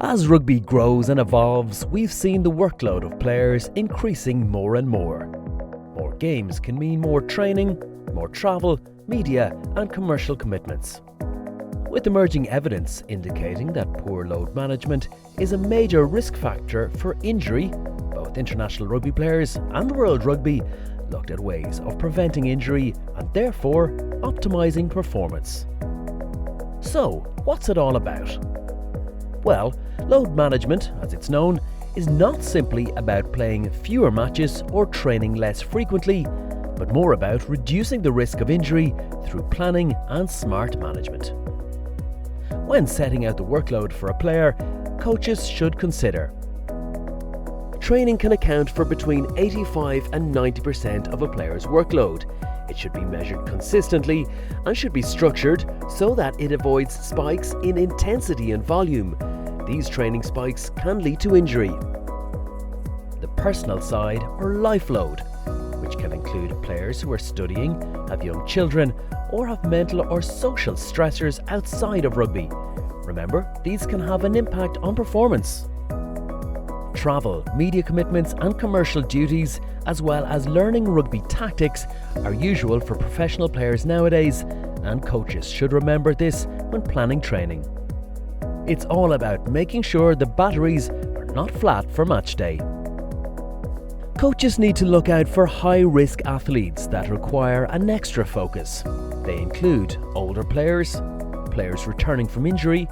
As rugby grows and evolves, we've seen the workload of players increasing more and more. More games can mean more training, more travel, media and commercial commitments. With emerging evidence indicating that poor load management is a major risk factor for injury, both international rugby players and World Rugby looked at ways of preventing injury and therefore optimising performance. So, what's it all about? Well, load management, as it's known, is not simply about playing fewer matches or training less frequently, but more about reducing the risk of injury through planning and smart management. When setting out the workload for a player, coaches should consider: training can account for between 85 and 90% of a player's workload. It should be measured consistently and should be structured so that it avoids spikes in intensity and volume. These training spikes can lead to injury. The personal side or life load, which can include players who are studying, have young children, or have mental or social stressors outside of rugby. Remember, these can have an impact on performance. Travel, media commitments and commercial duties, as well as learning rugby tactics, are usual for professional players nowadays, and coaches should remember this when planning training. It's all about making sure the batteries are not flat for match day. Coaches need to look out for high-risk athletes that require an extra focus. They include older players, players returning from injury,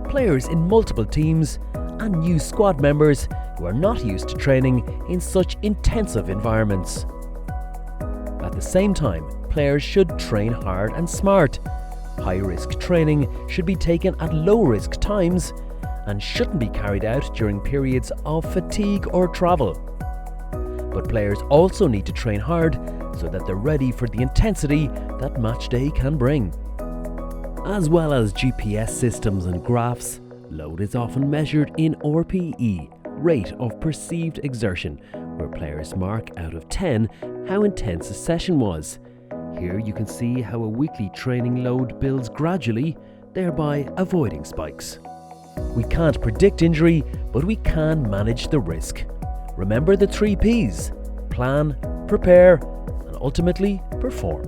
players in multiple teams, and new squad members who are not used to training in such intensive environments. At the same time, players should train hard and smart. High-risk training should be taken at low-risk times and shouldn't be carried out during periods of fatigue or travel. But players also need to train hard so that they're ready for the intensity that match day can bring. As well as GPS systems and graphs, load is often measured in RPE, rate of perceived exertion, where players mark out of 10 how intense a session was. Here you can see how a weekly training load builds gradually, thereby avoiding spikes. We can't predict injury, but we can manage the risk. Remember the 3 Ps: plan, prepare, and ultimately perform.